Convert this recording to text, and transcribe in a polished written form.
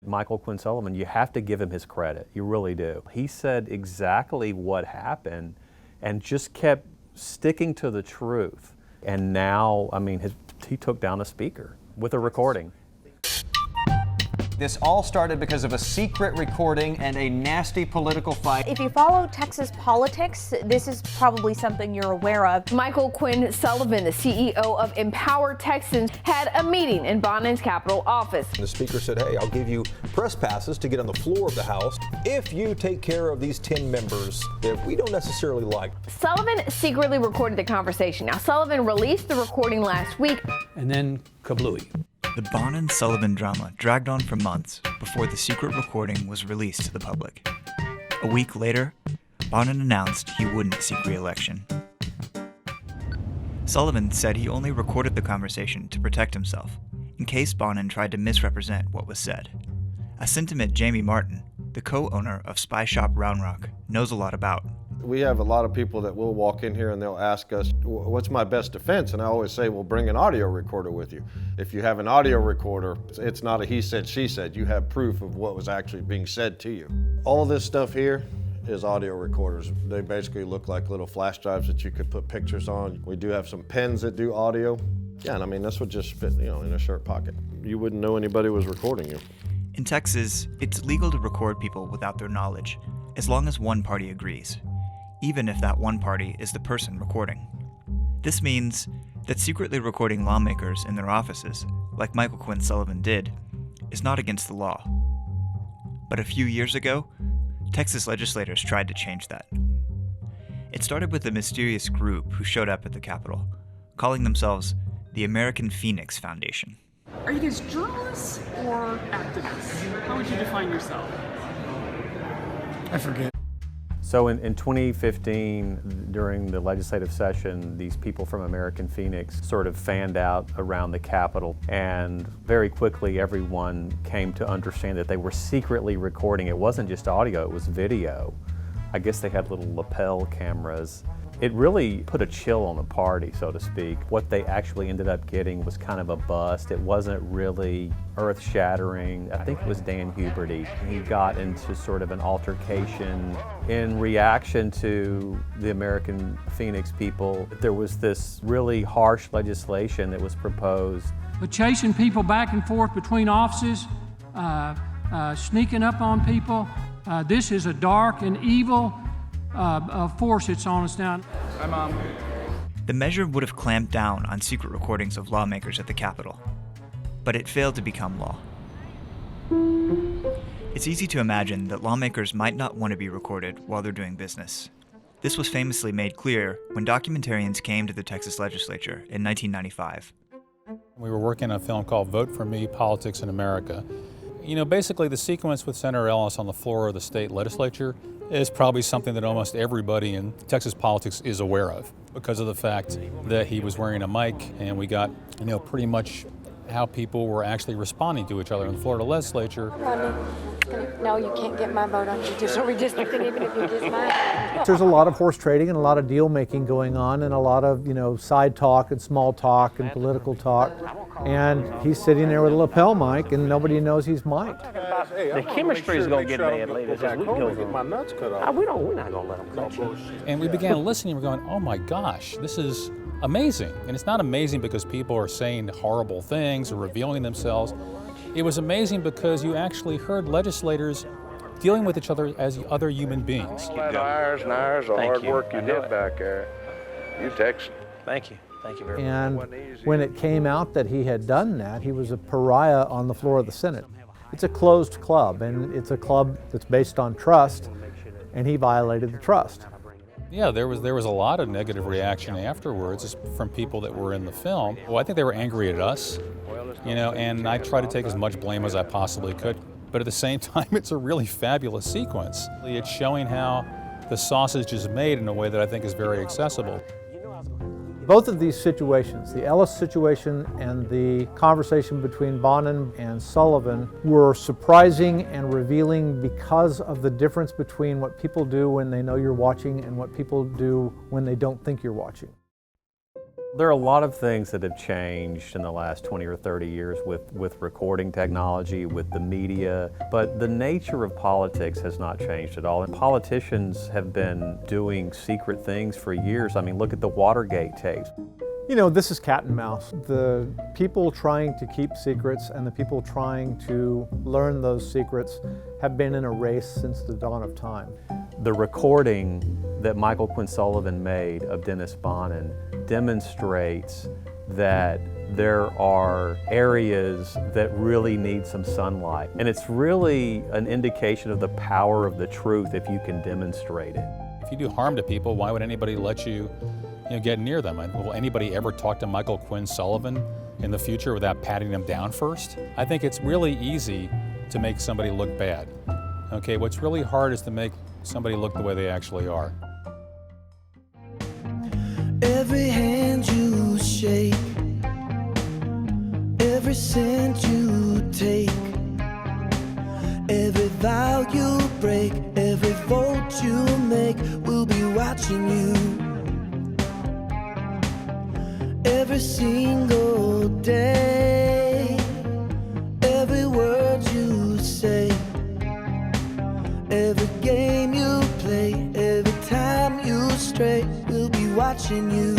Michael Quinn Sullivan, you have to give him his credit. You really do. He said exactly what happened and just kept sticking to the truth. And now, I mean, he took down a speaker with a recording. This all started because of a secret recording and a nasty political fight. If you follow Texas politics, this is probably something you're aware of. Michael Quinn Sullivan, the CEO of Empower Texans, had a meeting in Bonnen's Capitol office. The speaker said, hey, I'll give you press passes to get on the floor of the House if you take care of these 10 members that we don't necessarily like. Sullivan secretly recorded the conversation. Now, Sullivan released the recording last week. And then kablooey. The Bonnen-Sullivan drama dragged on for months before the secret recording was released to the public. A week later, Bonnen announced he wouldn't seek re-election. Sullivan said he only recorded the conversation to protect himself, in case Bonnen tried to misrepresent what was said. A sentiment Jamie Martin, the co-owner of Spy Shop Round Rock, knows a lot about. We have a lot of people that will walk in here and they'll ask us, what's my best defense? And I always say, well, bring an audio recorder with you. If you have an audio recorder, it's not a he said, she said. You have proof of what was actually being said to you. All this stuff here is audio recorders. They basically look like little flash drives that you could put pictures on. We do have some pens that do audio. Yeah, and I mean, this would just fit, in a shirt pocket. You wouldn't know anybody was recording you. In Texas, it's legal to record people without their knowledge, as long as one party agrees, even if that one party is the person recording. This means that secretly recording lawmakers in their offices, like Michael Quinn Sullivan did, is not against the law. But a few years ago, Texas legislators tried to change that. It started with a mysterious group who showed up at the Capitol, calling themselves the American Phoenix Foundation. Are you guys journalists or activists? How would you define yourself? I forget. So in 2015, during the legislative session, these people from American Phoenix sort of fanned out around the Capitol, and very quickly everyone came to understand that they were secretly recording. It wasn't just audio, it was video. I guess they had little lapel cameras. It really put a chill on the party, so to speak. What they actually ended up getting was kind of a bust. It wasn't really earth-shattering. I think it was Dan Huberty. He got into sort of an altercation in reaction to the American Phoenix people. There was this really harsh legislation that was proposed. But chasing people back and forth between offices, sneaking up on people, this is a dark and evil force that's on us now. Hi, Mom. The measure would have clamped down on secret recordings of lawmakers at the Capitol, but it failed to become law. It's easy to imagine that lawmakers might not want to be recorded while they're doing business. This was famously made clear when documentarians came to the Texas legislature in 1995. We were working on a film called Vote for Me, Politics in America. Basically the sequence with Senator Ellis on the floor of the state legislature is probably something that almost everybody in Texas politics is aware of because of the fact that he was wearing a mic, and we got, pretty much how people were actually responding to each other on the floor of the legislature. No, you can't get my vote on judicial redistricting even if you diss mine. There's a lot of horse trading and a lot of deal making going on, and a lot of, side talk and small talk and political talk. And he's sitting there with a lapel mic and nobody knows he's mic'd. The chemistry is going to get bad later as we go on. My nuts cut off. We're not going to let them cut you. And we began listening, we're going, oh my gosh, this is amazing. And it's not amazing because people are saying horrible things or revealing themselves. It was amazing because you actually heard legislators dealing with each other as other human beings. Hours and hours of hard work you did back there. You Texan. Thank you. Thank you very much. And when it came out that he had done that, he was a pariah on the floor of the Senate. It's a closed club, and it's a club that's based on trust, and he violated the trust. Yeah, there was a lot of negative reaction afterwards from people that were in the film. Well, I think they were angry at us, and I tried to take as much blame as I possibly could. But at the same time, it's a really fabulous sequence. It's showing how the sausage is made in a way that I think is very accessible. Both of these situations, the Ellis situation and the conversation between Bonnen and Sullivan, were surprising and revealing because of the difference between what people do when they know you're watching and what people do when they don't think you're watching. There are a lot of things that have changed in the last 20 or 30 years with recording technology, with the media, but the nature of politics has not changed at all. And politicians have been doing secret things for years. I mean, look at the Watergate tapes. You know, this is cat and mouse. The people trying to keep secrets and the people trying to learn those secrets have been in a race since the dawn of time. The recording that Michael Quinn Sullivan made of Dennis Bonnen demonstrates that there are areas that really need some sunlight. And it's really an indication of the power of the truth if you can demonstrate it. If you do harm to people, why would anybody let you get near them? Will anybody ever talk to Michael Quinn Sullivan in the future without patting them down first? I think it's really easy to make somebody look bad. Okay, what's really hard is to make somebody look the way they actually are. Every hand you shake, every cent you take, every vow you break, every vote you make, we'll be watching you. Every single day, every word you say, every game you play, every time you stray, we'll be watching you.